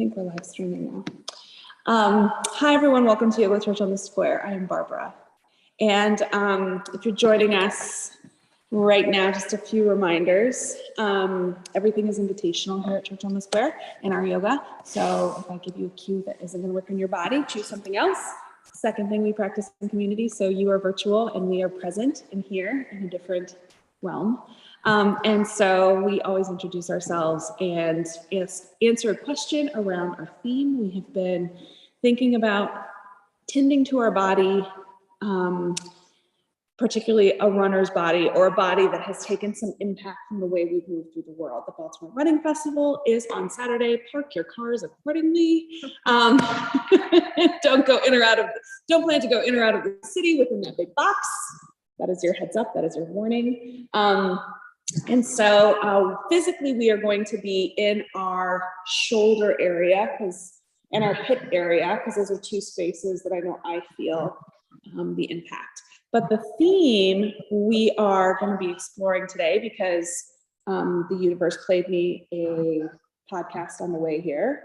think we're live streaming now. Hi, everyone. Welcome to Yoga Church on the Square. I am Barbara. And if you're joining us right now, just a few reminders. Everything is invitational here at Church on the Square in our yoga. So if I give you a cue that isn't going to work in your body, choose something else. Second thing, we practice in community. So you are virtual and we are present in here in a different realm. And so we always introduce ourselves and answer a question around our theme. We have been thinking about tending to our body, particularly a runner's body or a body that has taken some impact from the way we've moved through the world. The Baltimore Running Festival is on Saturday. Park your cars accordingly. Don't plan to go in or out of the city within that big box. That is your heads up, that is your warning. And so physically we are going to be in our shoulder area and our hip area, because those are two spaces that I know I feel the impact. But the theme we are going to be exploring today, because the universe played me a podcast on the way here.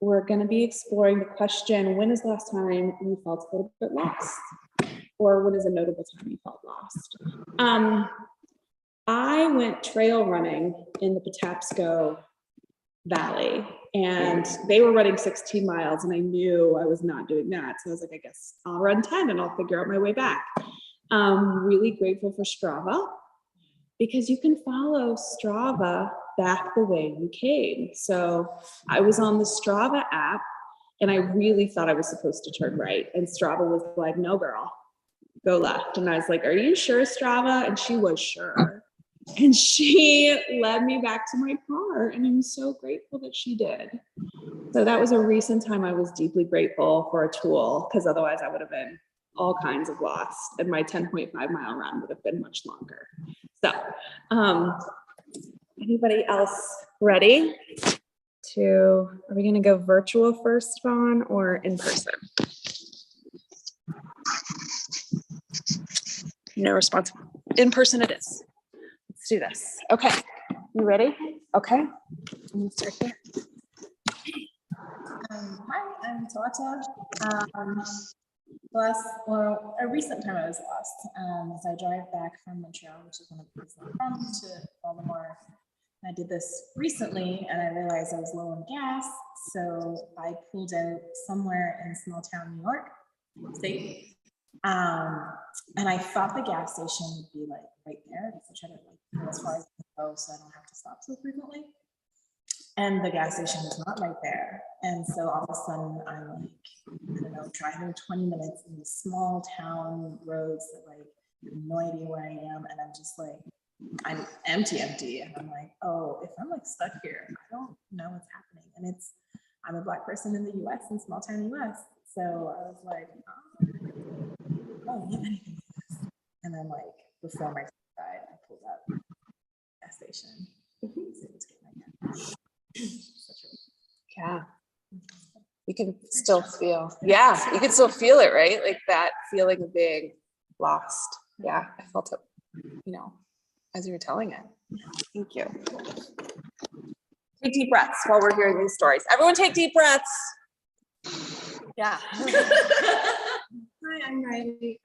We're going to be exploring the question, when is the last time you felt a little bit lost? Or when is a notable time you felt lost? I went trail running in the Patapsco Valley, and they were running 16 miles, and I knew I was not doing that. So I was like, I guess I'll run 10 and I'll figure out my way back. Really grateful for Strava, because you can follow Strava back the way you came. So I was on the Strava app, and I really thought I was supposed to turn right. And Strava was like, no, girl, go left. And I was like, are you sure, Strava? And she was sure. And she led me back to my car, and I'm so grateful that she did. So that was a recent time I was deeply grateful for a tool, because otherwise I would have been all kinds of lost, and my 10.5 mile run would have been much longer. So anybody else ready are we going to go virtual first, Vaughn, or in person? No response. In person it is. Let's do this. Okay, you ready? Okay, I'm gonna start here. Hi, I'm Tawata. A recent time I was lost. As I drive back from Montreal, which is one of the places I'm from, to Baltimore. I did this recently, and I realized I was low on gas, so I pulled out somewhere in small town New York State. And I thought the gas station would be like right there, because I tried to go as far as I can go so I don't have to stop so frequently. And the gas station was not right there. And so all of a sudden I'm like, I don't know, driving 20 minutes in these small town roads that like I have no idea where I am. And I'm just like, I'm empty. And I'm like, oh, if I'm like stuck here, I don't know what's happening. And I'm a Black person in the US, in small town US. So I was like, oh, yeah, anything. And then like before my ride, I pulled up gas station. Yeah, you can still feel. Yeah, you can still feel it, right? Like that feeling of being lost. Yeah, I felt it, as you were telling it. Thank you. Take deep breaths while we're hearing these stories. Everyone take deep breaths. Yeah. Hi, I'm Riley.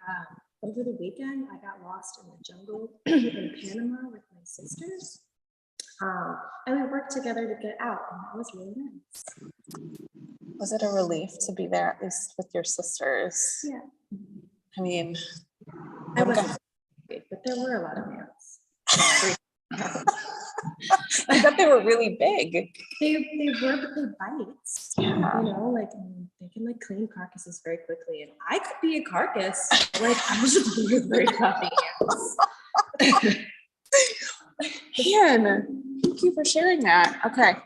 Over the weekend, I got lost in the jungle in Panama with my sisters. And we worked together to get out, and that was really nice. Was it a relief to be there, at least with your sisters? Yeah. I mean, I wasn't big, but there were a lot of ants. I thought they were really big. They were, but they bite. Yeah. They can like clean carcasses very quickly, and I could be a carcass. Like I was just very puffy ants. Ian, thank you for sharing that. Okay.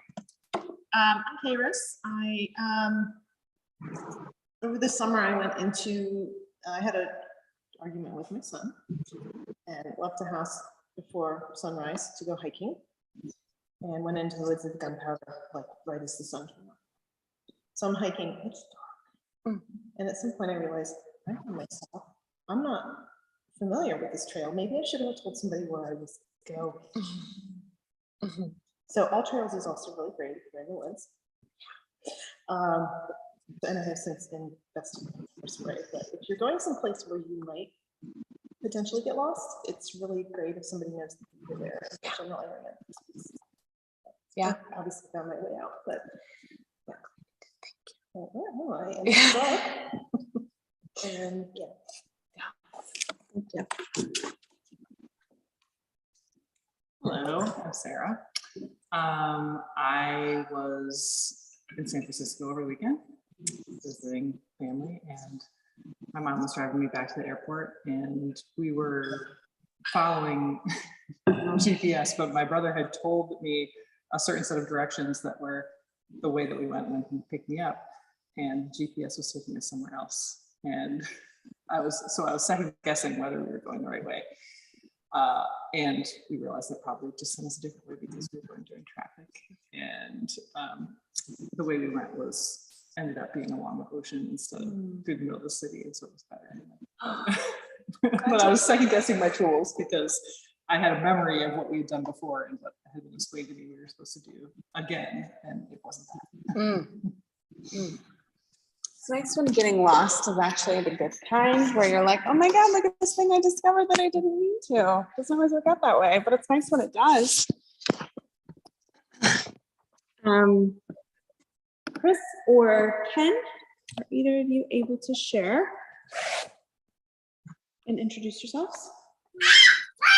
I'm Kairos. Over the summer I had an argument with my son and left the house before sunrise to go hiking, and went into the woods of Gunpowder, like right as the sun came up. So I'm hiking, it's dark. And at some point I realized, I know myself, I'm not familiar with this trail. Maybe I should have told somebody where I was going. So All Trails is also really great if you're in the woods. And I have since invested in spray, but if you're going someplace where you might potentially get lost, it's really great if somebody knows that you're there. General area. Yeah. I obviously found my way out, but yeah. Oh, I am stuck. And yeah. Hello, I'm Sarah. I was in San Francisco over the weekend visiting family, and my mom was driving me back to the airport, and we were following GPS, but my brother had told me a certain set of directions that were the way that we went when he picked me up, and GPS was taking us somewhere else. And I was second guessing whether we were going the right way. And we realized that probably just sent us a different way because we were going during traffic. And the way we went ended up being along the ocean instead of through the middle of the city, and so it was better. But I was second guessing my tools because I had a memory of what we had done before and what had been explained to me we were supposed to do again, and it wasn't that. It's nice when getting lost is actually the good kind, where you're like, oh my God, look at this thing I discovered that I didn't mean to. It doesn't always work out that way, but it's nice when it does. Chris or Ken, are either of you able to share and introduce yourselves?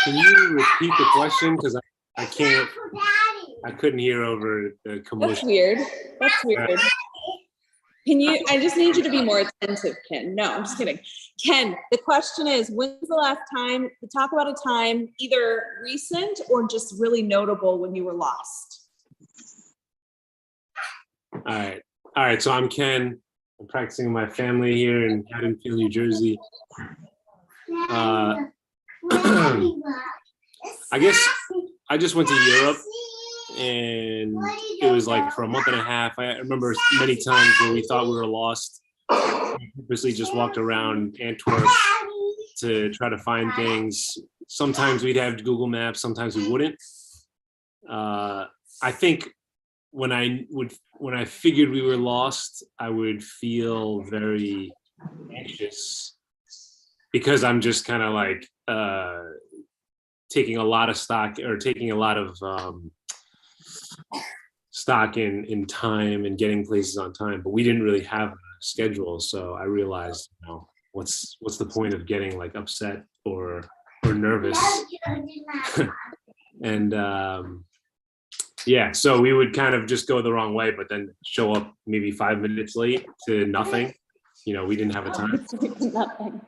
Can you repeat the question? Because I couldn't hear over the That's commotion. weird. That's weird. I just need you to be more attentive, Ken. No, I'm just kidding. Ken, the question is, when's the last time, talk about a time, either recent or just really notable when you were lost? All right. So I'm Ken. I'm practicing with my family here in Haddonfield, New Jersey. I guess I just went to Europe, and it was like for a month and a half. I remember many times where we thought we were lost. We purposely just walked around Antwerp to try to find things. Sometimes we'd have Google Maps, sometimes we wouldn't. I think when I figured we were lost, I would feel very anxious because I'm just kind of like taking a lot of stock in time and getting places on time, but we didn't really have a schedule. So I realized, what's the point of getting like upset or nervous? And yeah, so we would kind of just go the wrong way, but then show up maybe 5 minutes late to nothing. We didn't have a time.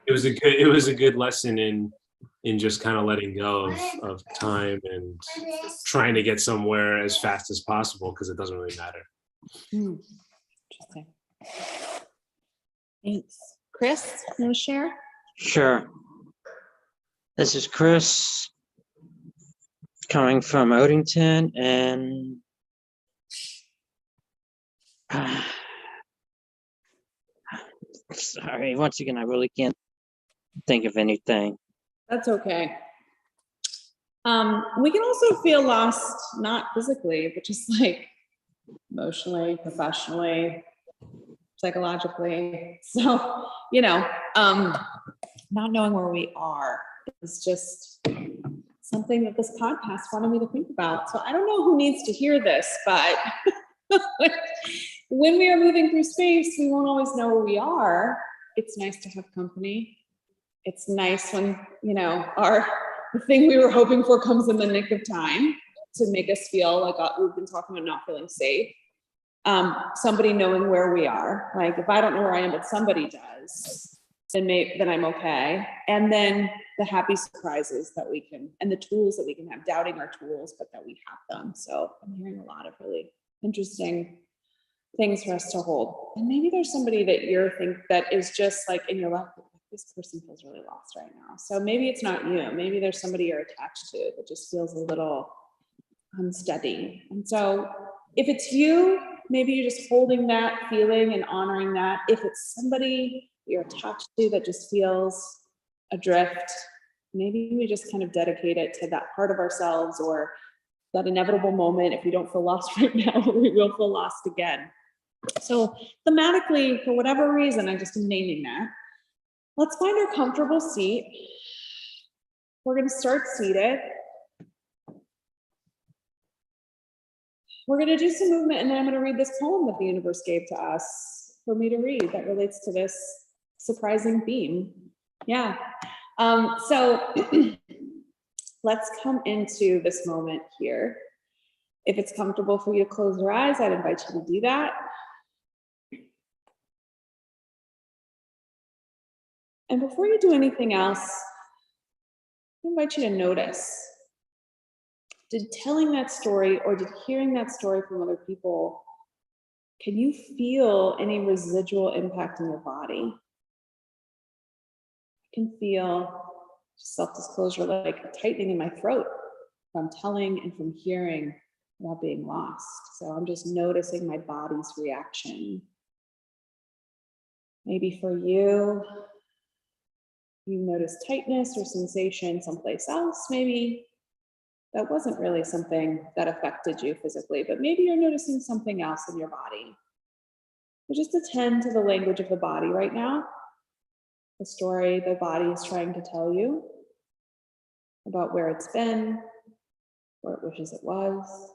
It was a good lesson in just kind of letting go of time and trying to get somewhere as fast as possible because it doesn't really matter. Interesting. Thanks. Chris, you want to share? Sure. This is Chris coming from Odington, and sorry, once again, I really can't think of anything. That's okay. We can also feel lost, not physically, but just like emotionally, professionally, psychologically. So, not knowing where we are is just something that this podcast wanted me to think about. So I don't know who needs to hear this, but when we are moving through space, we won't always know where we are. It's nice to have company. It's nice when, the thing we were hoping for comes in the nick of time to make us feel like we've been talking about not feeling safe. Somebody knowing where we are. Like if I don't know where I am, but somebody does, then I'm okay. And then the happy surprises that we can, and the tools that we can have, doubting our tools, but that we have them. So I'm hearing a lot of really interesting things for us to hold. And maybe there's somebody that is just like in your life, this person feels really lost right now. So maybe it's not you. Maybe there's somebody you're attached to that just feels a little unsteady. And so if it's you, maybe you're just holding that feeling and honoring that. If it's somebody you're attached to that just feels adrift, maybe we just kind of dedicate it to that part of ourselves or that inevitable moment, if we don't feel lost right now, we will feel lost again. So thematically, for whatever reason, I just am naming that. Let's find our comfortable seat. We're going to start seated. We're going to do some movement, and then I'm going to read this poem that the universe gave to us for me to read that relates to this surprising theme. Yeah. So let's come into this moment here. If it's comfortable for you to close your eyes, I'd invite you to do that. And before you do anything else, I invite you to notice, did telling that story or did hearing that story from other people, can you feel any residual impact in your body? I can feel, self-disclosure, like a tightening in my throat from telling and from hearing about being lost. So I'm just noticing my body's reaction. Maybe for you, you notice tightness or sensation someplace else. Maybe that wasn't really something that affected you physically, but maybe you're noticing something else in your body. So just attend to the language of the body right now, the story the body is trying to tell you about where it's been, where it wishes it was.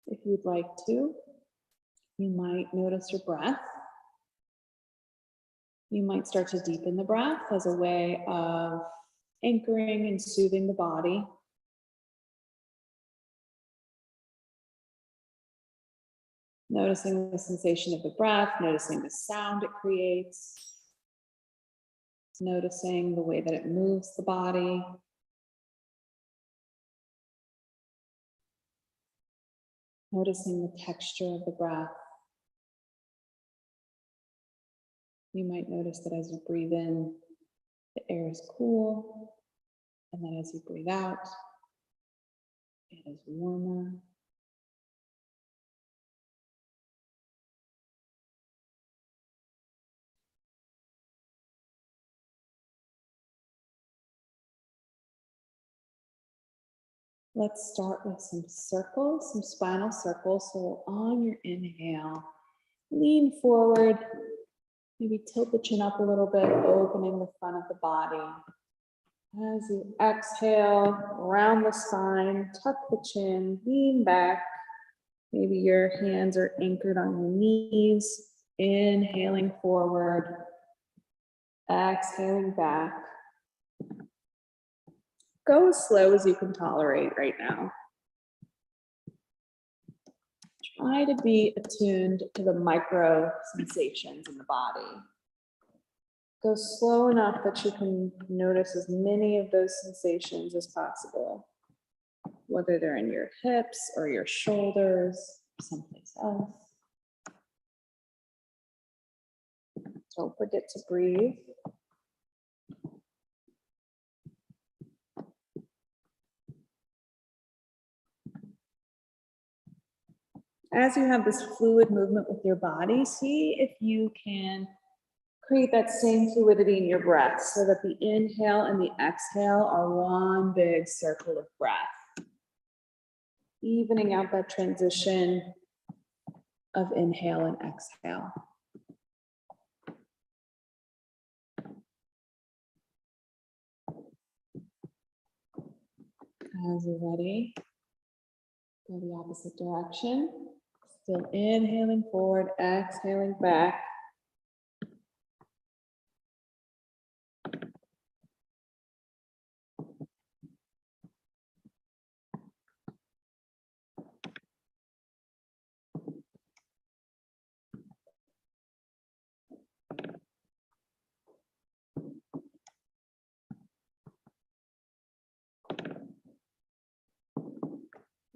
If you'd like to, you might notice your breath. You might start to deepen the breath as a way of anchoring and soothing the body. Noticing the sensation of the breath, noticing the sound it creates, noticing the way that it moves the body. Noticing the texture of the breath. You might notice that as you breathe in, the air is cool, and then as you breathe out, it is warmer. Let's start with some circles, some spinal circles. So on your inhale, lean forward, maybe tilt the chin up a little bit, opening the front of the body. As you exhale, round the spine, tuck the chin, lean back. Maybe your hands are anchored on your knees, inhaling forward, exhaling back. Go as slow as you can tolerate right now. Try to be attuned to the micro sensations in the body. Go slow enough that you can notice as many of those sensations as possible, whether they're in your hips or your shoulders, someplace else. Don't forget to breathe. As you have this fluid movement with your body, see if you can create that same fluidity in your breath so that the inhale and the exhale are one big circle of breath. Evening out that transition of inhale and exhale. As you're ready, go the opposite direction. Still inhaling forward, exhaling back.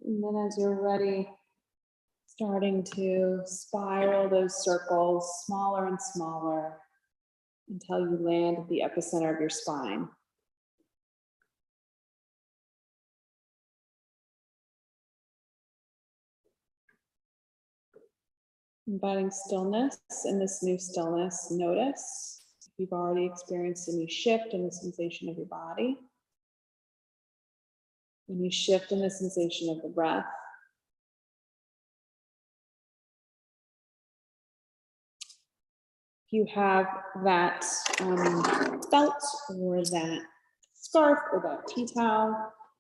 And then as you're ready, starting to spiral those circles smaller and smaller until you land at the epicenter of your spine. Inviting stillness. In this new stillness, notice if you've already experienced a new shift in the sensation of your body. When you shift in the sensation of the breath. If you have that belt or that scarf or that tea towel,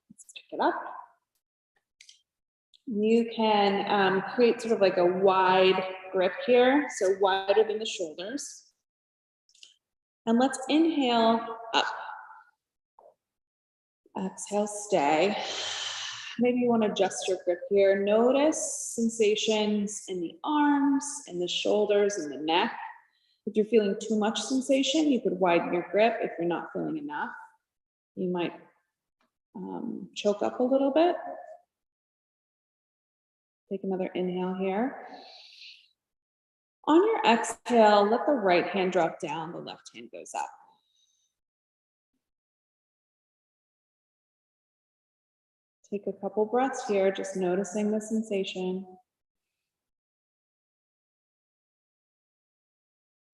let's pick it up. You can create sort of like a wide grip here, so wider than the shoulders. And let's inhale up. Exhale, stay. Maybe you want to adjust your grip here. Notice sensations in the arms, in the shoulders, and the neck. If you're feeling too much sensation, you could widen your grip. If you're not feeling enough, you might choke up a little bit. Take another inhale here. On your exhale, let the right hand drop down, the left hand goes up. Take a couple breaths here, just noticing the sensation.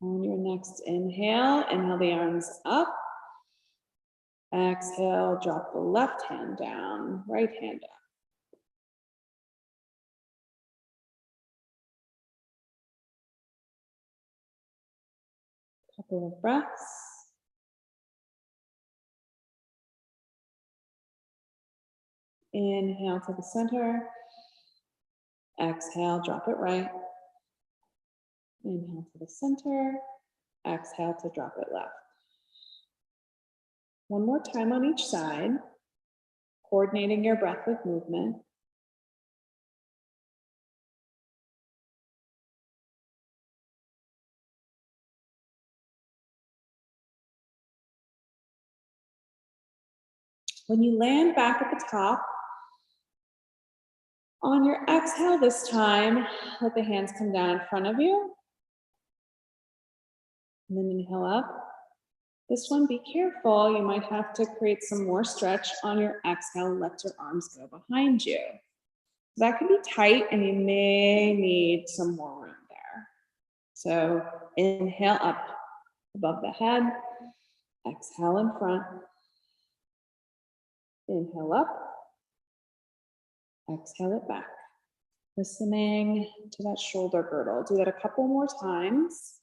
On your next inhale, inhale the arms up. Exhale, drop the left hand down, right hand up. Couple of breaths. Inhale to the center. Exhale, drop it right. Inhale to the center. Exhale to drop it left. One more time on each side, coordinating your breath with movement. When you land back at the top, on your exhale this time, let the hands come down in front of you. And then inhale up. This one, be careful. You might have to create some more stretch on your exhale. Let your arms go behind you. That can be tight and you may need some more room there. So inhale up above the head. Exhale in front. Inhale up. Exhale it back. Listening to that shoulder girdle. Do that a couple more times.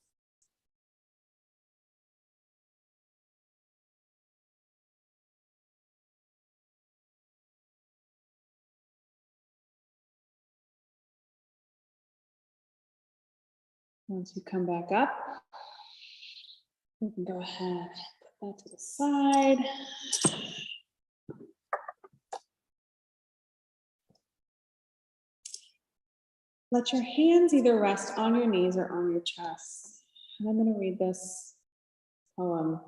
Once you come back up, we can go ahead, put that to the side. Let your hands either rest on your knees or on your chest. And I'm going to read this poem.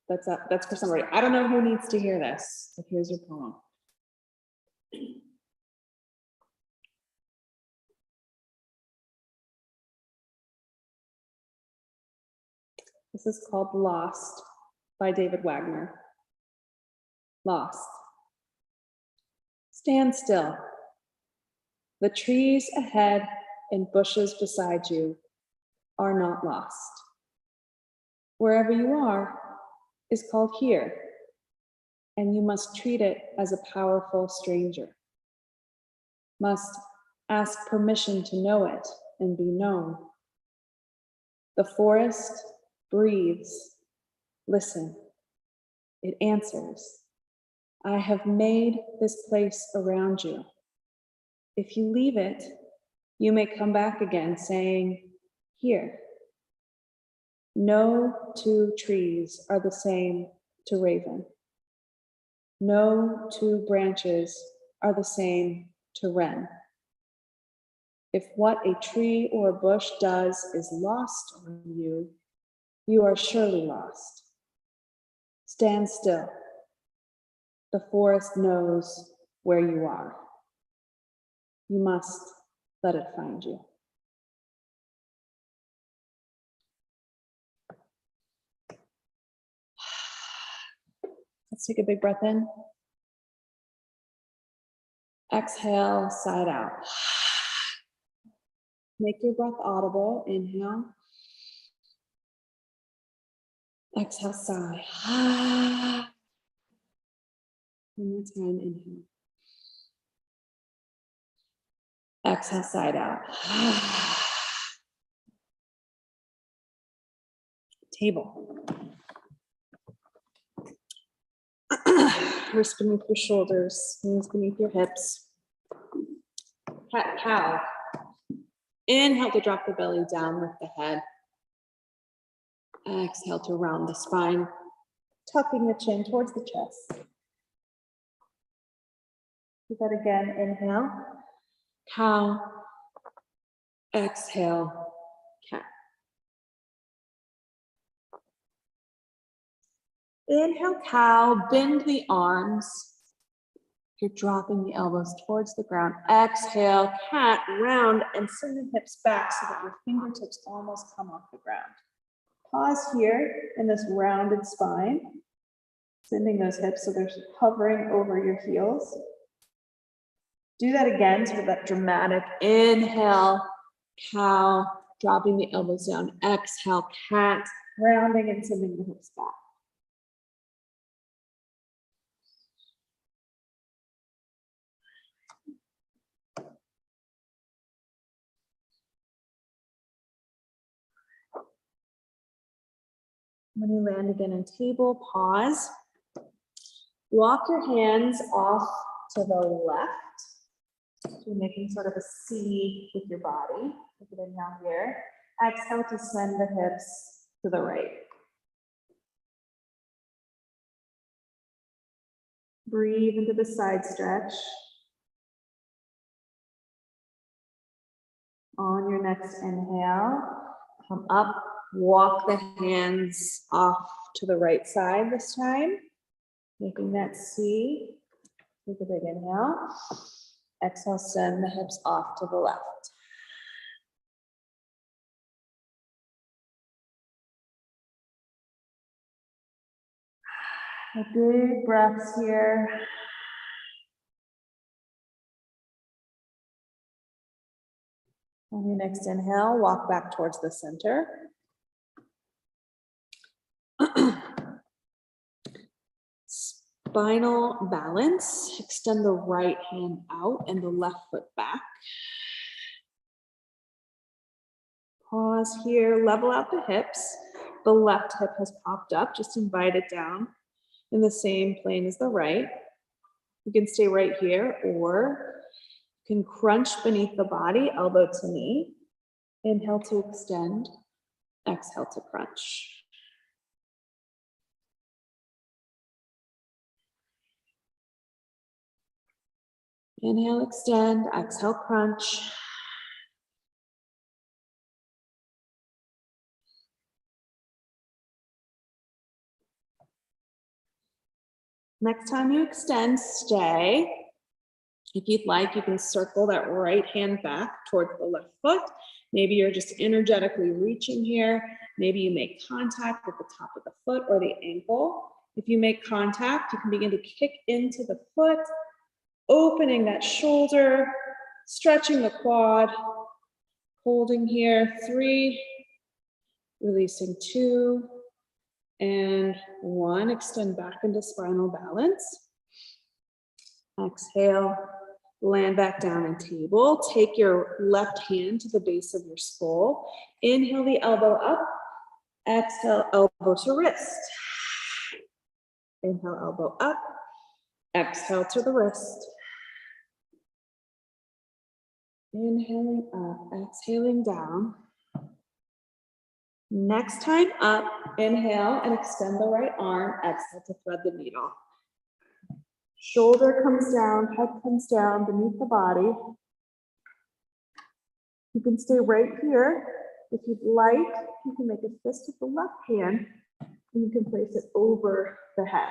That's for somebody. I don't know who needs to hear this, but here's your poem. This is called Lost by David Wagner. Lost. Stand still. The trees ahead and bushes beside you are not lost. Wherever you are is called here, and you must treat it as a powerful stranger. Must ask permission to know it and be known. The forest breathes. Listen. It answers. I have made this place around you. If you leave it, you may come back again saying, here. No two trees are the same to Raven. No two branches are the same to Wren. If what a tree or a bush does is lost on you, you are surely lost. Stand still. The forest knows where you are. You must let it find you. Let's take a big breath in. Exhale, side out. Make your breath audible. Inhale. Exhale, sigh. One more time, inhale. Exhale, side out. Table. Wrist beneath your shoulders, knees beneath your hips. Cat cow. Inhale to drop the belly down with the head. Exhale to round the spine, tucking the chin towards the chest. Do that again. Inhale, cow. Exhale, cat. Inhale, cow. Bend the arms. You're dropping the elbows towards the ground. Exhale, cat, round, and send the hips back so that your fingertips almost come off the ground. Pause here in this rounded spine, sending those hips so they're hovering over your heels. Do that again, sort of that dramatic inhale, cow, dropping the elbows down. Exhale, cat, rounding and sending the hips back. When you land again in table, pause. Walk your hands off to the left. So you're making sort of a C with your body. Take it in now here. Exhale to send the hips to the right. Breathe into the side stretch. On your next inhale, come up. Walk the hands off to the right side this time, making that C. Take a big inhale. Exhale, send the hips off to the left. Big breaths here. On your next inhale, walk back towards the center. Spinal balance. Extend the right hand out and the left foot back. Pause here, level out the hips. The left hip has popped up, just invite it down in the same plane as the right. You can stay right here, or you can crunch beneath the body, elbow to knee. Inhale to extend, exhale to crunch. Inhale, extend, exhale, crunch. Next time you extend, stay. If you'd like, you can circle that right hand back towards the left foot. Maybe you're just energetically reaching here. Maybe you make contact with the top of the foot or the ankle. If you make contact, you can begin to kick into the foot, opening that shoulder, stretching the quad, holding here, 3, releasing 2, and 1. Extend back into spinal balance. Exhale, land back down in table. Take your left hand to the base of your skull. Inhale the elbow up. Exhale, elbow to wrist. Inhale, elbow up. Exhale to the wrist. Inhaling up, exhaling down. Next time up, inhale and extend the right arm. Exhale to thread the needle. Shoulder comes down, head comes down beneath the body. You can stay right here. If you'd like, you can make a fist with the left hand and you can place it over the head.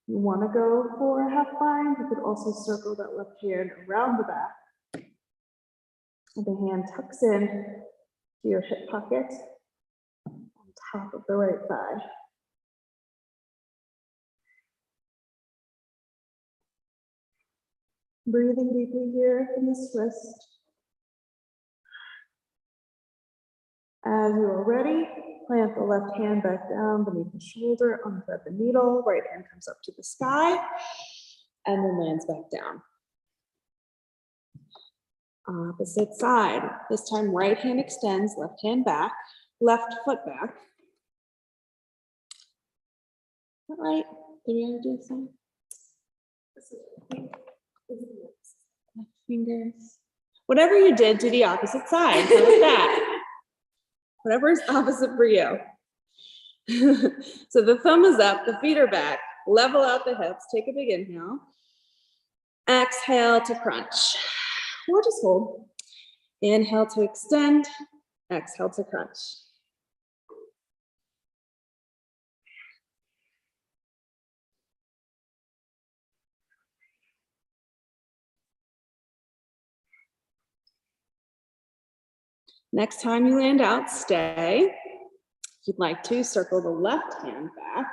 You want to go for a half bind, you could also circle that left hand around the back. And the hand tucks in to your hip pocket on top of the right thigh. Breathing deeply here in this wrist. As you are ready, plant the left hand back down beneath the shoulder, unthread the needle, right hand comes up to the sky, and then lands back down. Opposite side. This time, right hand extends, left hand back, left foot back. All right, did we ever do the same? Left fingers. Whatever you did, do the opposite side. How about that? Whatever is opposite for you. So the thumb is up, the feet are back, level out the hips, take a big inhale. Exhale to crunch, or just hold. Inhale to extend, exhale to crunch. Next time you land out, stay. If you'd like to, circle the left hand back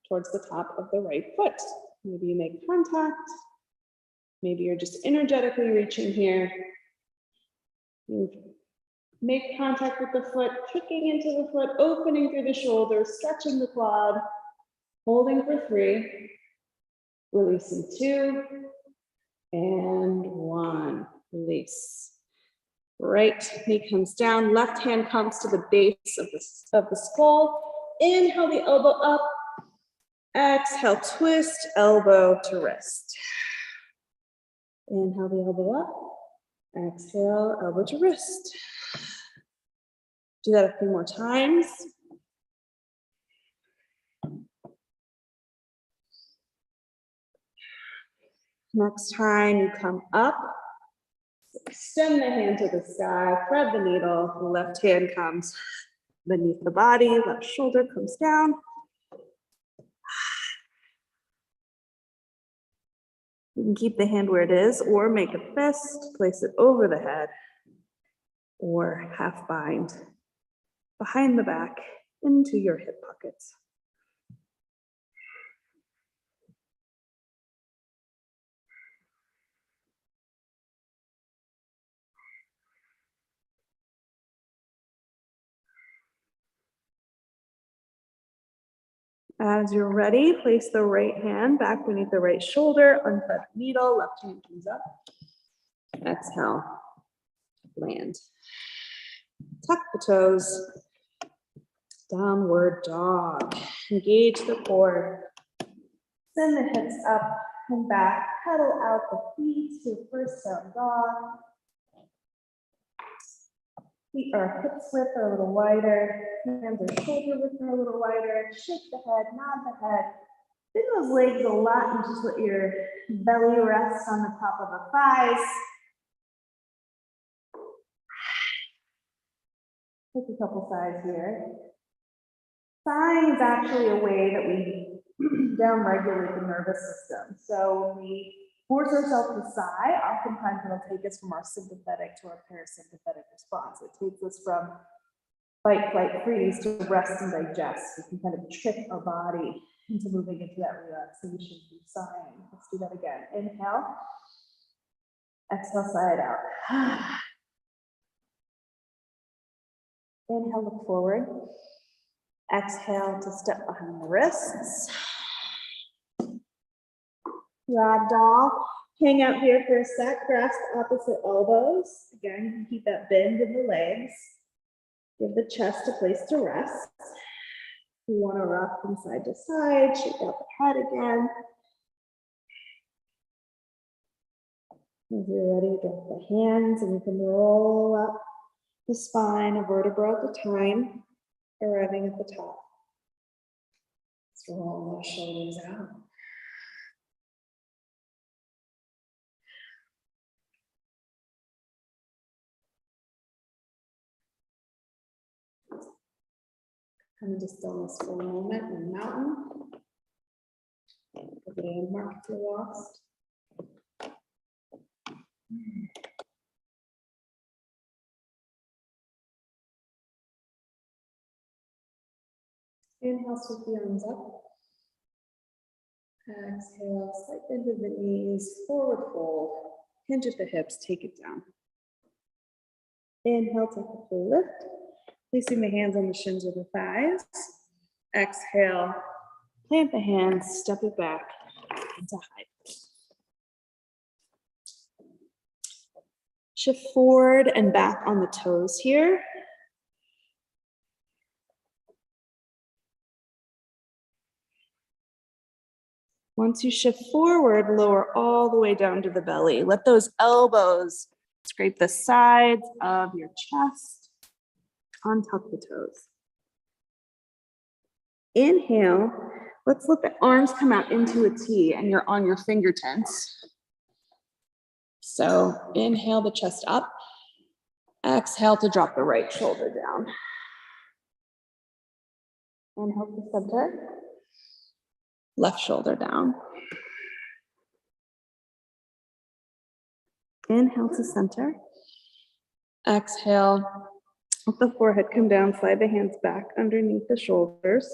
towards the top of the right foot. Maybe you make contact. Maybe you're just energetically reaching here. You make contact with the foot, kicking into the foot, opening through the shoulders, stretching the quad, holding for 3, releasing 2, and 1. Release. Right knee comes down, left hand comes to the base of the skull. Inhale the elbow up. Exhale, twist elbow to wrist. Inhale the elbow up. Exhale, elbow to wrist. Do that a few more times. Next time you come up, extend the hand to the sky, thread the needle, the left hand comes beneath the body, left shoulder comes down. You can keep the hand where it is, or make a fist, place it over the head, or half bind behind the back into your hip pockets. As you're ready, place the right hand back beneath the right shoulder, unthread the needle, left hand comes up. Exhale, land. Tuck the toes. Downward dog. Engage the core. Send the hips up and back. Pedal out the feet to first down dog. Feet are hips width or a little wider. Hands are shoulder width or a little wider. Shake the head, nod the head. Bend those legs a lot and just let your belly rest on the top of the thighs. Take a couple sides here. Sighing is actually a way that we downregulate the nervous system. So when we force ourselves to sigh, oftentimes it'll take us from our sympathetic to our parasympathetic response. It takes us from fight, flight, freeze to rest and digest. We can kind of trick our body into moving into that relaxation through sighing. Let's do that again. Inhale. Exhale, sigh it out. Inhale, look forward. Exhale to step behind the wrists. Ragdoll. Hang out here for a sec. Grasp opposite elbows. Again, you can keep that bend in the legs. Give the chest a place to rest. You want to rock from side to side. Shake out the head again. As you're ready, drop the hands and you can roll up the spine, a vertebra at a time, arriving at the top. Let's roll those shoulders out. Come into stillness for a moment in the mountain. The landmark if you're lost. Inhale, sweep the arms up. Exhale, slight bend of the knees, forward fold, hinge at the hips, take it down. Inhale, take a full lift, placing the hands on the shins of the thighs. Exhale, plant the hands, step it back into high. Shift forward and back on the toes here. Once you shift forward, lower all the way down to the belly. Let those elbows scrape the sides of your chest. Untuck the toes. Inhale. Let's let the arms come out into a T and you're on your fingertips. So inhale the chest up. Exhale to drop the right shoulder down. Inhale to center. Left shoulder down. Inhale to center. Exhale. Let the forehead come down, slide the hands back underneath the shoulders.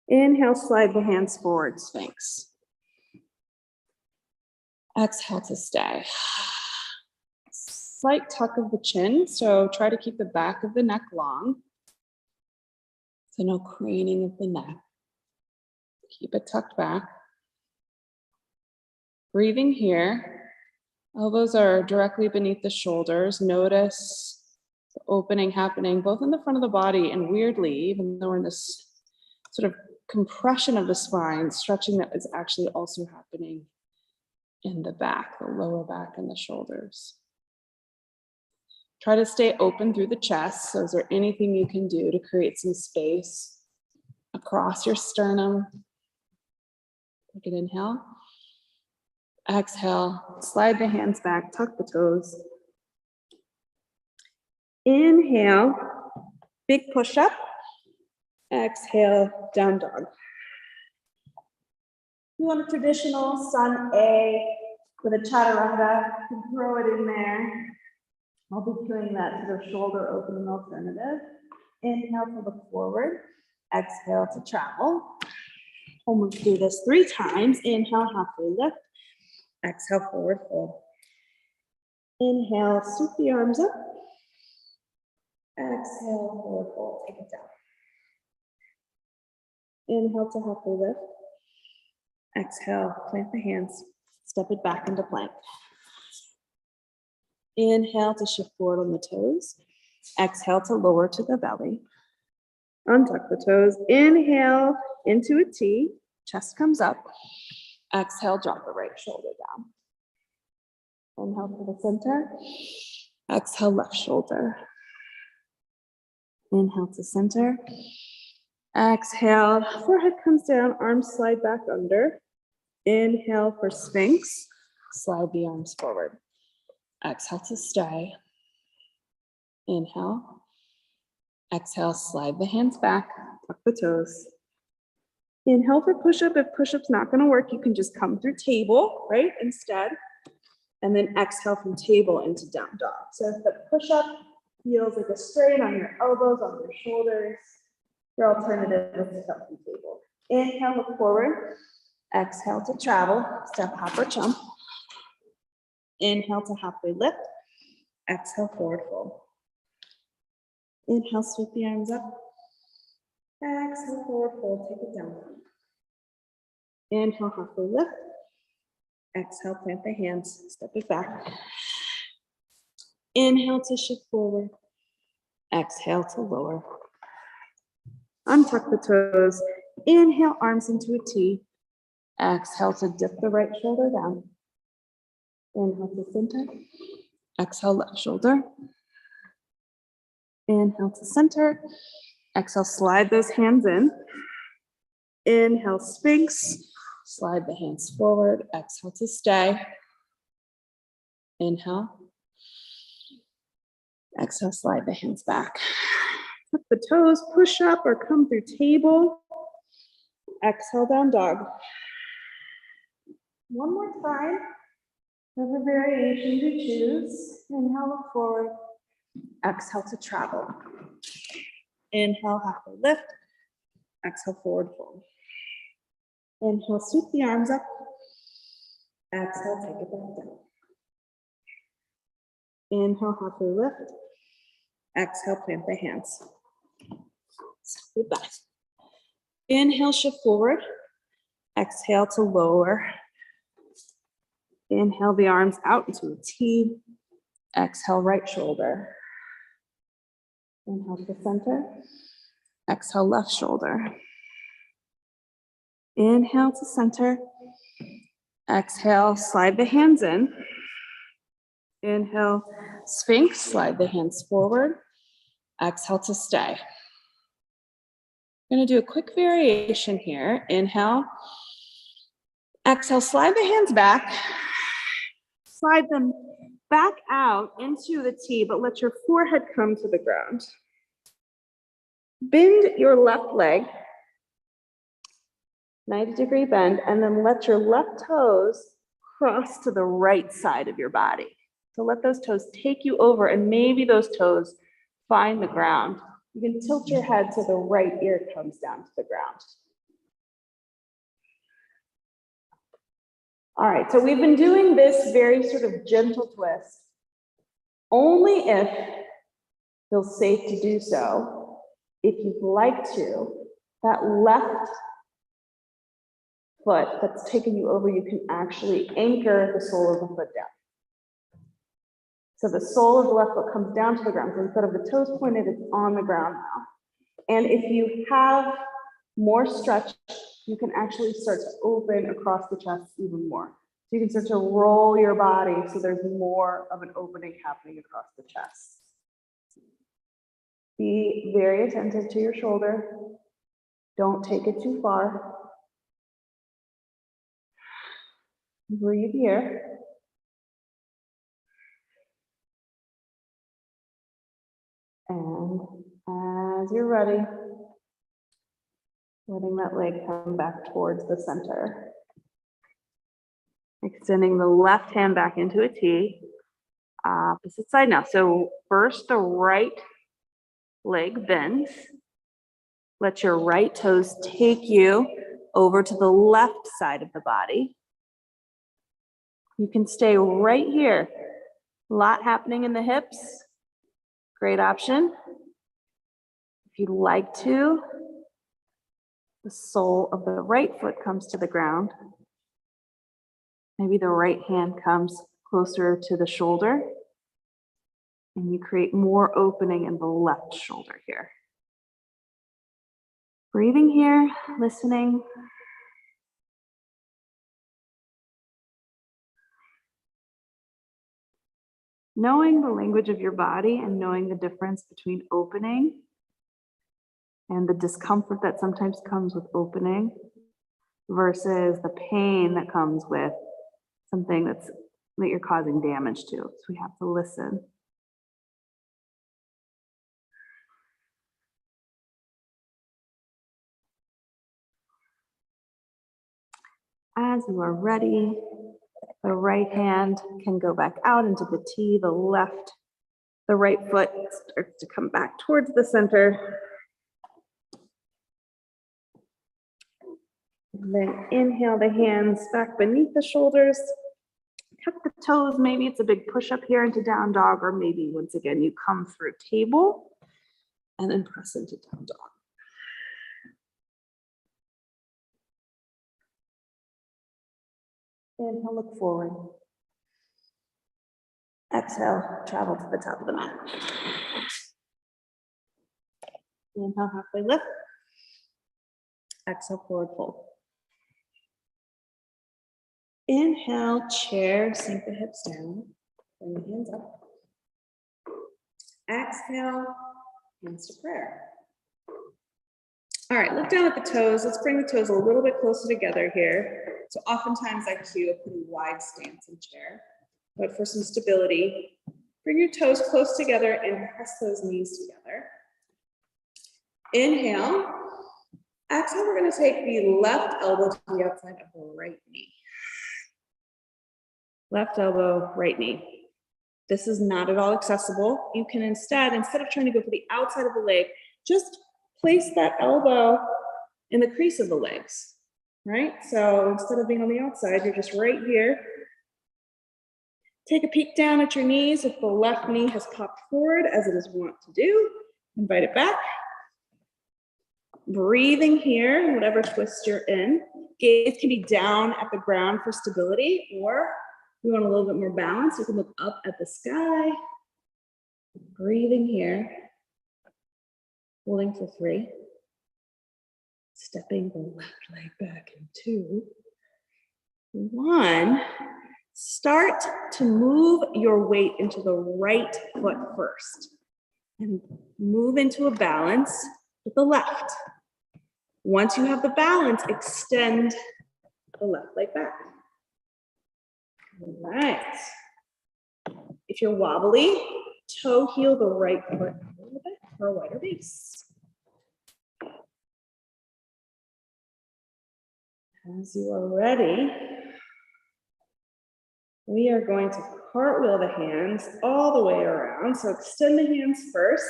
Inhale, slide the hands forward, Sphinx. Exhale to stay. Slight tuck of the chin, so try to keep the back of the neck long. So no craning of the neck. Keep it tucked back. Breathing here. Elbows are directly beneath the shoulders. Notice the opening happening both in the front of the body and weirdly, even though we're in this sort of compression of the spine, stretching that is actually also happening in the back, the lower back and the shoulders. Try to stay open through the chest. So is there anything you can do to create some space across your sternum? Take an inhale. Exhale, slide the hands back, tuck the toes. Inhale, big push up. Exhale, down dog. You want a traditional sun A with a chaturanga, you can throw it in there. I'll be doing that to the shoulder opening alternative. Inhale to look forward. Exhale to travel. Almost do this 3 times. Inhale, halfway lift. Exhale, forward fold. Inhale, sweep the arms up. Exhale, forward fold, take it down. Inhale to halfway lift. Exhale, plant the hands, step it back into plank. Inhale to shift forward on the toes. Exhale to lower to the belly. Untuck the toes. Inhale into a T, chest comes up. Exhale, drop the right shoulder down. Inhale to the center. Exhale, left shoulder. Inhale to center. Exhale, forehead comes down, arms slide back under. Inhale for Sphinx, slide the arms forward. Exhale to stay. Inhale. Exhale, slide the hands back, tuck the toes. Inhale for push-up. If push-up's not gonna work, you can just come through table, right, instead. And then exhale from table into down dog. So if the push-up feels like a strain on your elbows, on your shoulders, your alternative is to come from table. Inhale, look forward. Exhale to travel, step, hop, or jump. Inhale to halfway lift. Exhale, forward fold. Inhale, sweep the arms up. Exhale, forward fold, take it down. Inhale, halfway lift. Exhale, plant the hands, step it back. Inhale to shift forward. Exhale to lower. Untuck the toes. Inhale, arms into a T. Exhale to dip the right shoulder down. Inhale to center. Exhale, left shoulder. Inhale to center. Exhale, slide those hands in. Inhale, Sphinx. Slide the hands forward. Exhale to stay. Inhale. Exhale, slide the hands back. Tuck the toes, push up or come through table. Exhale, down dog. One more time. Whatever variation you choose. Inhale, look forward. Exhale to travel. Inhale, halfway lift. Exhale, forward fold. Inhale, sweep the arms up. Exhale, take it back down. Inhale, halfway lift. Exhale, plant the hands. Goodbye. Inhale, shift forward. Exhale to lower. Inhale the arms out into a T. Exhale, right shoulder. Inhale to the center. Exhale, left shoulder. Inhale to center. Exhale, slide the hands in. Inhale, Sphinx, slide the hands forward. Exhale to stay. I'm going to do a quick variation here. Inhale. Exhale, slide the hands back. Slide them back out into the T, but let your forehead come to the ground. Bend your left leg, 90-degree bend, and then let your left toes cross to the right side of your body. So let those toes take you over, and maybe those toes find the ground. You can tilt your head so the right ear comes down to the ground. All right, so we've been doing this very sort of gentle twist only if it feels safe to do so. If you'd like to, that left foot that's taken you over, you can actually anchor the sole of the foot down. So the sole of the left foot comes down to the ground. So instead of the toes pointed, it's on the ground now. And if you have more stretch, you can actually start to open across the chest even more. So you can start to roll your body so there's more of an opening happening across the chest. Be very attentive to your shoulder. Don't take it too far. Breathe here. And as you're ready, letting that leg come back towards the center. Extending the left hand back into a T, opposite side now. So first the right leg bends. Let your right toes take you over to the left side of the body. You can stay right here. A lot happening in the hips. Great option. If you'd like to, the sole of the right foot comes to the ground. Maybe the right hand comes closer to the shoulder, and you create more opening in the left shoulder here. Breathing here, listening. Knowing the language of your body and knowing the difference between opening and the discomfort that sometimes comes with opening versus the pain that comes with something that you're causing damage to. So we have to listen. As you are ready, the right hand can go back out into the T, the right foot starts to come back towards the center. And then inhale the hands back beneath the shoulders. Tuck the toes. Maybe it's a big push up here into down dog, or maybe once again you come through table and then press into down dog. Inhale, look forward. Exhale, travel to the top of the mat. Inhale, halfway lift. Exhale, forward fold. Inhale, chair, sink the hips down. Bring the hands up. Exhale, hands to prayer. All right, look down at the toes. Let's bring the toes a little bit closer together here. So oftentimes I cue a pretty wide stance in chair, but for some stability, bring your toes close together and press those knees together. Inhale. Exhale, we're going to take the left elbow to the outside of the right knee. Left elbow, right knee. This is not at all accessible. You can instead of trying to go for the outside of the leg, just place that elbow in the crease of the legs. right? So instead of being on the outside, you're just right here. Take a peek down at your knees. If the left knee has popped forward, as it is wont to do, invite it back. Breathing here, in whatever twist you're in. Gaze can be down at the ground for stability, or if you want a little bit more balance, you can look up at the sky. Breathing here. Holding for 3. Stepping the left leg back in 2. 1. Start to move your weight into the right foot first. And move into a balance with the left. Once you have the balance, extend the left leg back. All right. If you're wobbly, toe heel the right foot a little bit for a wider base. As you are ready, we are going to cartwheel the hands all the way around. So extend the hands first,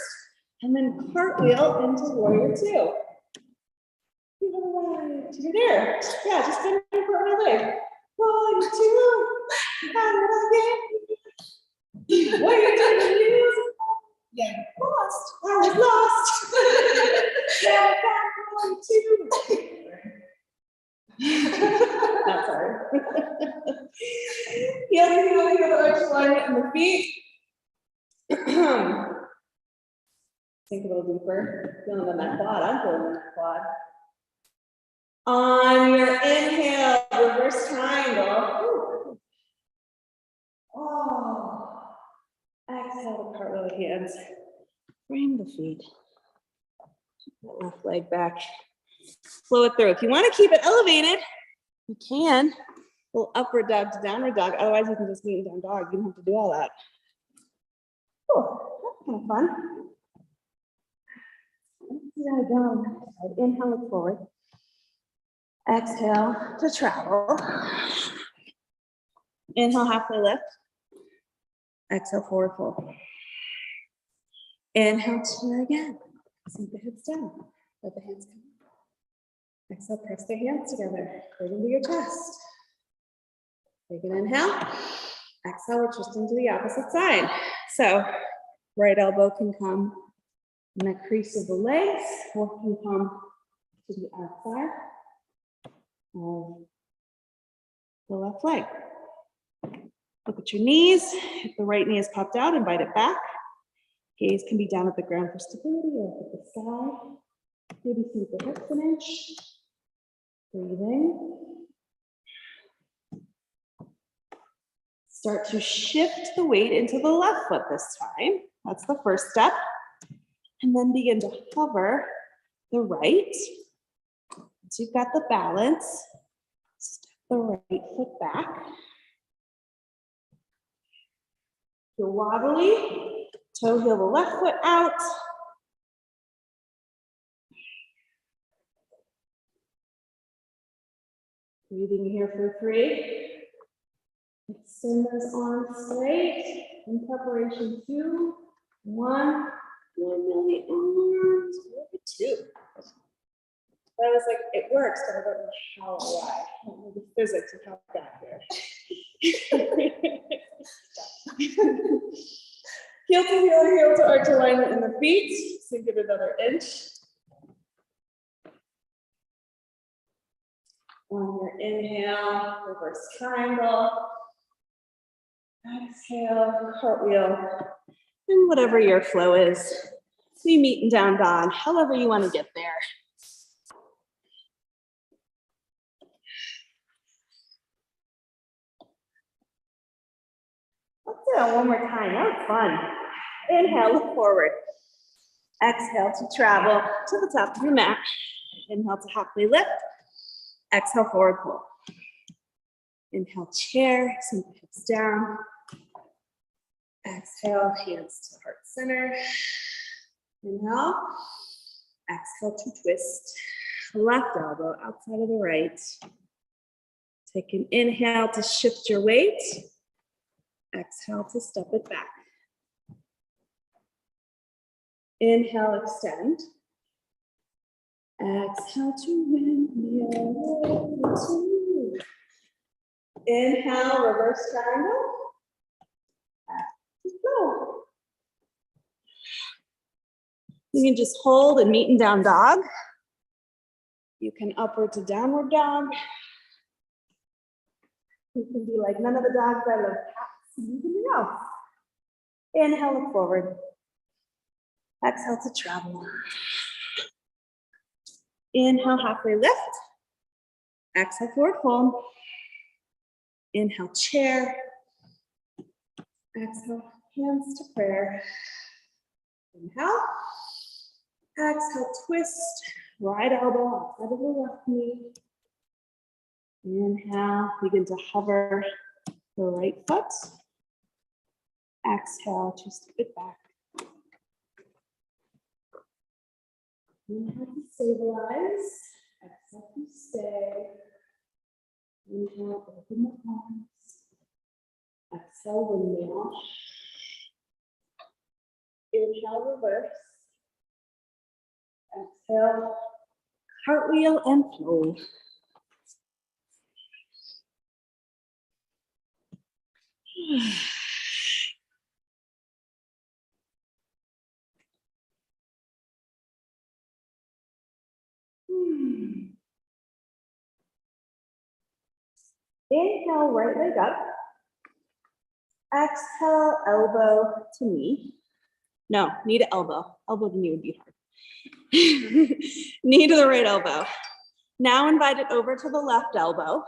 and then cartwheel into warrior 2. You're there. Yeah, just bend your cartwheel leg. 1, 2, and again. What are you doing? Yeah, lost. I was lost. Yeah, back 1, 2. That's hard. Heel to heel, the arch alignment in the feet. Think a little deeper. Feeling the neck quad. I'm feeling the neck quad. On your inhale, reverse triangle. Oh. Exhale to cartwheel the hands. Frame the feet. Left leg back. Flow it through. If you want to keep it elevated, you can. A little upward dog to downward dog. Otherwise, you can just meet down dog. You don't have to do all that. Oh, that's kind of fun. Let's see how it goes. Inhale, look forward. Exhale to travel. Inhale, halfway lift. Exhale, forward fold. Inhale, chair again. Sink the hips down. Let the hands come. Exhale, press the hands together. Right into your chest. Take an inhale. Exhale, we're just into the opposite side. So right elbow can come in the crease of the legs, or can come to the outside of the left leg. Look at your knees. If the right knee is popped out, invite it back. Gaze can be down at the ground for stability or up at the sky. Maybe sink the hips an inch. Breathing. Start to shift the weight into the left foot this time. That's the first step. And then begin to hover the right. Once you've got the balance, step the right foot back. If you're wobbly, toe heel the left foot out. Breathing here for 3. Extend those arms straight. In preparation, 2, 1. Windmill the arms. 2. That was like, it works, but I don't know how or why. I don't know the physics of how it got here. Heel to heel to arch alignment in the feet. Sink it another inch. On your inhale, reverse triangle. Exhale, cartwheel. And whatever your flow is, we meet in down dog, however you want to get there. Let's do it one more time. That was fun. Inhale, look forward. Exhale to travel to the top of your mat. Inhale to halfway lift. Exhale, forward fold. Inhale, chair, sink the hips down. Exhale, hands to heart center. Inhale. Exhale to twist. Left elbow outside of the right. Take an inhale to shift your weight. Exhale to step it back. Inhale, extend. Exhale to windmill. 2. Inhale, reverse triangle. Go. You can just hold and meet in down dog. You can upward to downward dog. You can be like none of the dogs I love cats. You can go. Inhale, look forward. Exhale to travel. Inhale, halfway lift. Exhale, forward fold. Inhale, chair. Exhale, hands to prayer. Inhale. Exhale, twist. Right elbow outside of the left knee. Inhale, begin to hover the right foot. Exhale, to step it back. Inhale to stabilize. Exhale to stay. Inhale, open the arms. Exhale, windmill. Inhale, reverse. Exhale, cartwheel and flow. Inhale, right leg up. Exhale, elbow to knee. No, knee to elbow. Elbow to knee would be hard. Knee to the right elbow. Now invite it over to the left elbow.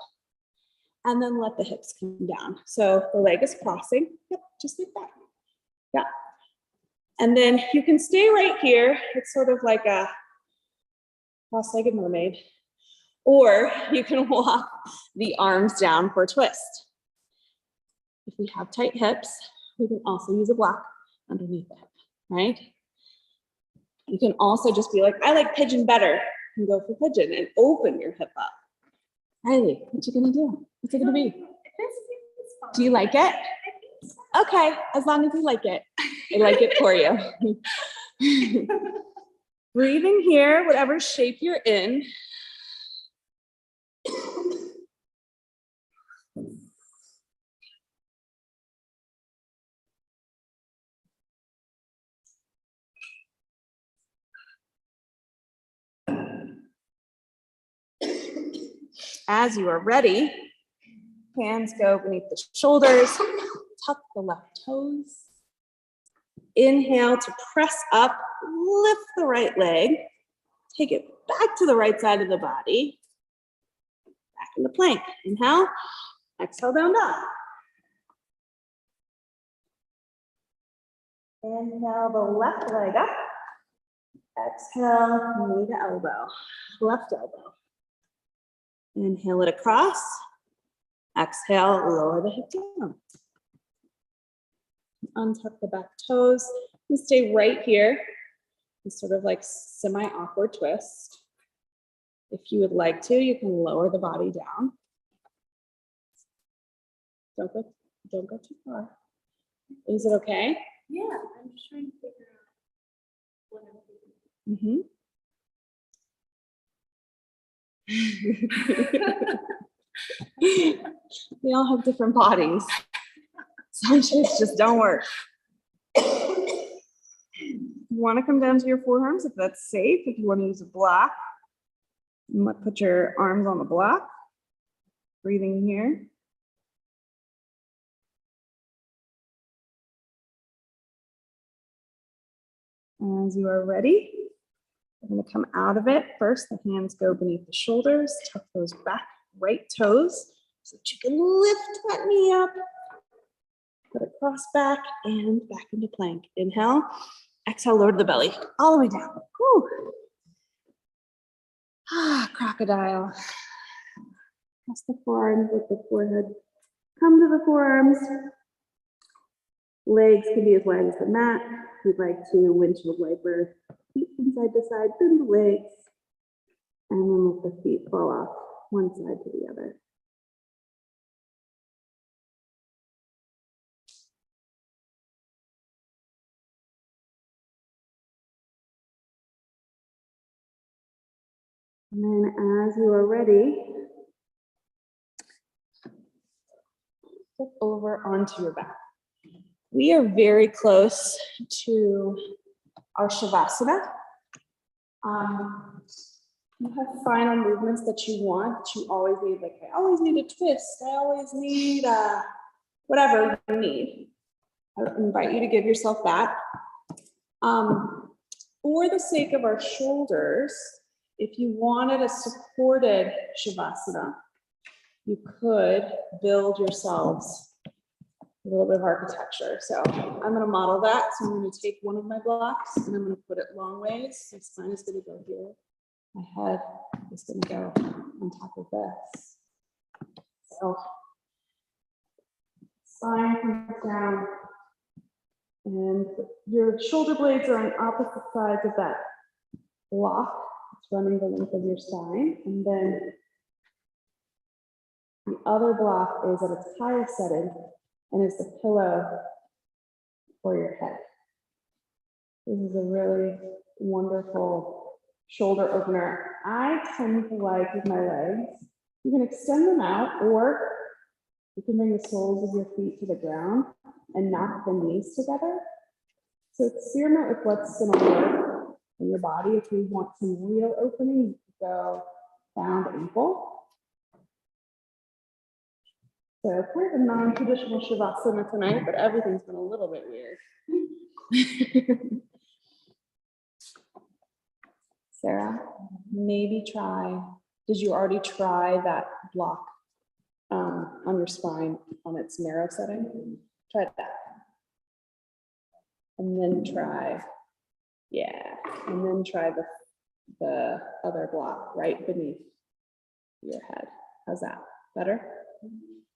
And then let the hips come down. So the leg is crossing. Yep, just like that. Yeah. And then you can stay right here. It's sort of like a cross-legged mermaid. Or you can walk the arms down for a twist. If we have tight hips, we can also use a block underneath the hip, right? You can also just be like, I like pigeon better, and go for pigeon and open your hip up. Riley, what you gonna do? What's it gonna be? Do you like it? Okay, as long as you like it. I like it for you. Breathing here, whatever shape you're in. As you are ready, hands go beneath the shoulders, tuck the left toes. Inhale to press up, lift the right leg, take it back to the right side of the body, back into plank. Inhale, exhale, down dog. Inhale the left leg up, exhale, knee to elbow, left elbow. Inhale it across, exhale, lower the hip down. Untuck the back toes and stay right here. It's sort of like semi-awkward twist. If you would like to, you can lower the body down. Don't go too far. Is it okay? Yeah, I'm just trying to figure out what I'm thinking. We all have different bodies. Some shapes just don't work. You want to come down to your forearms if that's safe. If you want to use a block, you might put your arms on the block. Breathing here. As you are ready, we're going to come out of it. First, the hands go beneath the shoulders, tuck those back right toes so that you can lift that knee up. Put it cross back and back into plank. Inhale, exhale, lower to the belly, all the way down. Whew. Crocodile. Press the forearms with the forehead. Come to the forearms. Legs can be as wide as the mat. If you'd like to windshield wiper, feet from side to side, bend the legs, and then let the feet fall off one side to the other. And then as you are ready, flip over onto your back. We are very close to our Shavasana. You have final movements that you want. You always need, like, I always need a twist. I always need whatever you need. I would invite you to give yourself that. For the sake of our shoulders, if you wanted a supported Shavasana, you could build yourselves a little bit of architecture. So I'm going to model that. So I'm going to take one of my blocks and I'm going to put it long ways. My spine is going to go here. My head is going to go on top of this. So spine comes down and your shoulder blades are on opposite sides of that block. It's running the length of your spine. And then the other block is at its highest setting and is the pillow for your head. This is a really wonderful shoulder opener. I tend to like with my legs, you can extend them out or you can bring the soles of your feet to the ground and knock the knees together. So experiment with what's gonna work in your body. If you want some real opening, you could go round ankle. So kind of a non-traditional Shavasana tonight, but everything's been a little bit weird. Sarah, maybe try, did you already try that block on your spine on its narrow setting? Try that. And then try, yeah, and then try the other block right beneath your head. How's that? Better?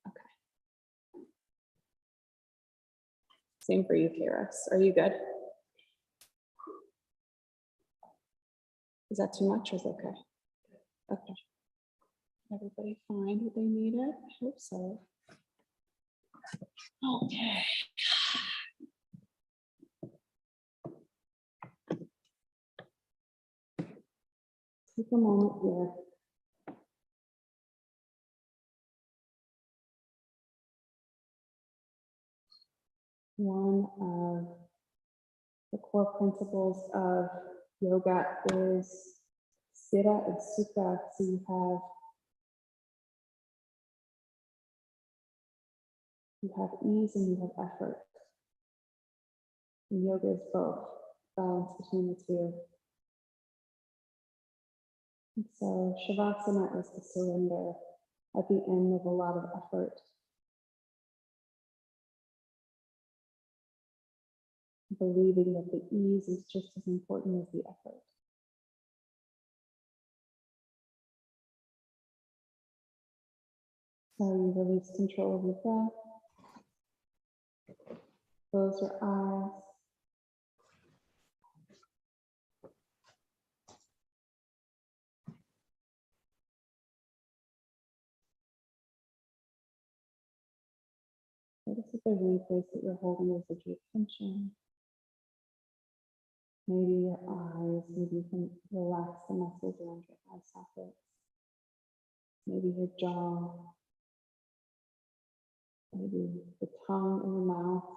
Okay. Same for you, Karis. Are you good? Is that too much or is it okay? Okay. Everybody find what they needed? I hope so. Okay. Take a moment here. One of the core principles of yoga is Siddha and Sukha. So you have ease and you have effort. And yoga is both, balance between the two. And so Shavasana is the surrender at the end of a lot of effort. Believing that the ease is just as important as the effort. So you release control of your breath. Close your eyes. Notice if there's any place that you're holding residual tension. Maybe your eyes, maybe you can relax the muscles around your eye sockets. Maybe your jaw. Maybe the tongue in the mouth.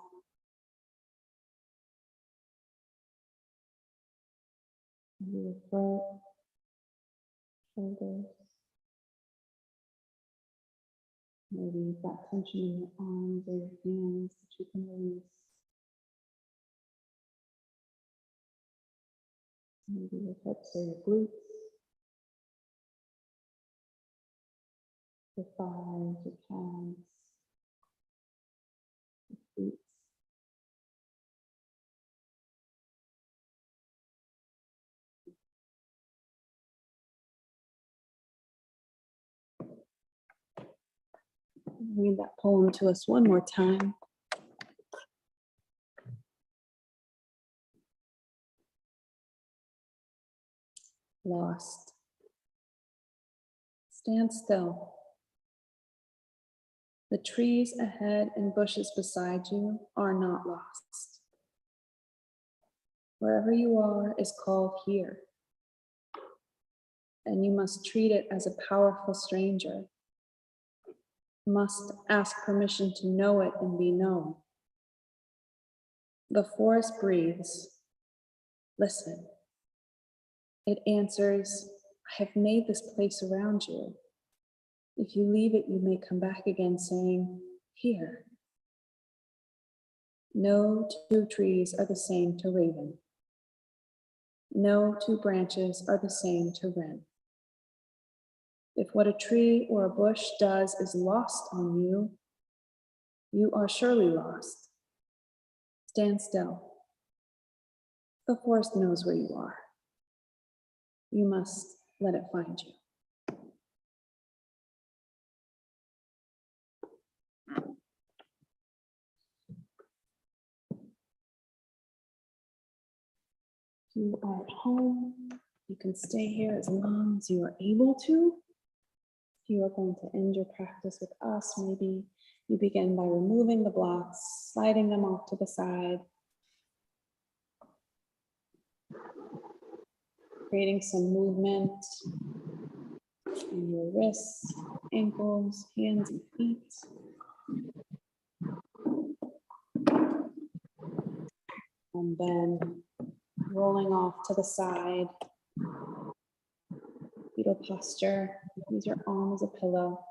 Maybe your throat, shoulders. Maybe you've got tension in your arms or your hands that you can release. Maybe your hips or your glutes. Your thighs, your calves, your feet. Read that poem to us one more time. Lost. Stand still. The trees ahead and bushes beside you are not lost. Wherever you are is called here. and you must treat it as a powerful stranger. Must ask permission to know it and be known. The forest breathes. Listen. It answers, I have made this place around you. If you leave it, you may come back again saying, here. No two trees are the same to Raven. No two branches are the same to Wren. If what a tree or a bush does is lost on you, you are surely lost. Stand still. The forest knows where you are. You must let it find you. You are at home. You can stay here as long as you are able to. If you are going to end your practice with us, maybe you begin by removing the blocks, sliding them off to the side, creating some movement in your wrists, ankles, hands, and feet. And then rolling off to the side, fetal posture. Use your arm as a pillow.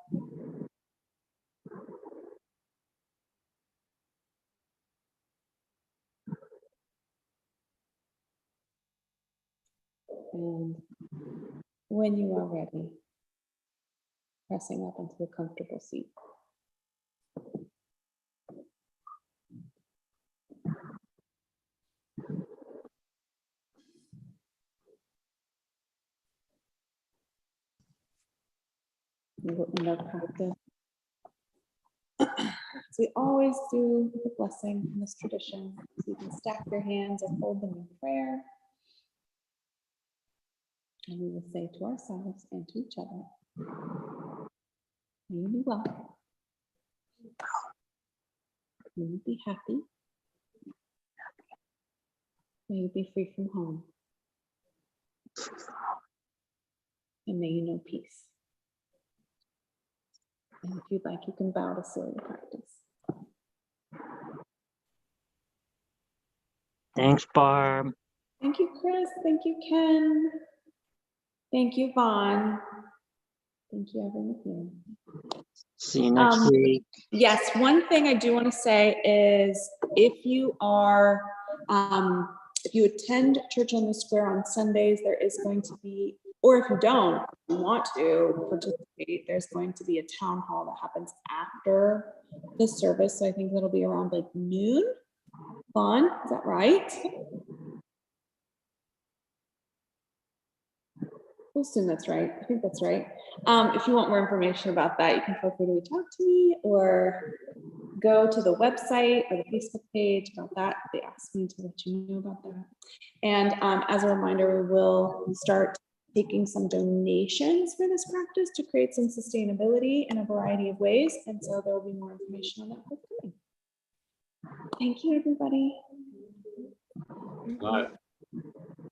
And when you are ready, pressing up into a comfortable seat. We will end our practice, as we always do, with a blessing in this tradition. So you can stack your hands and hold them in prayer. And we will say to ourselves and to each other, may you be well. May you be happy. May you be free from harm. And may you know peace. And if you'd like, you can bow to seal your practice. Thanks, Barb. Thank you, Chris. Thank you, Ken. Thank you, Vaughn. Thank you, everyone here. See you next week. Yes, one thing I do want to say is if you are, if you attend Church on the Square on Sundays, there is going to be, or if you don't want to participate, there's going to be a town hall that happens after the service. So I think that'll be around like noon. Vaughn, is that right? We'll assume that's right. I think that's right. If you want more information about that, you can feel free to reach out to me or go to the website or the Facebook page about that. They asked me to let you know about that. And as a reminder, we will start taking some donations for this practice to create some sustainability in a variety of ways. And so there will be more information on that forthcoming. Thank you, everybody. Bye.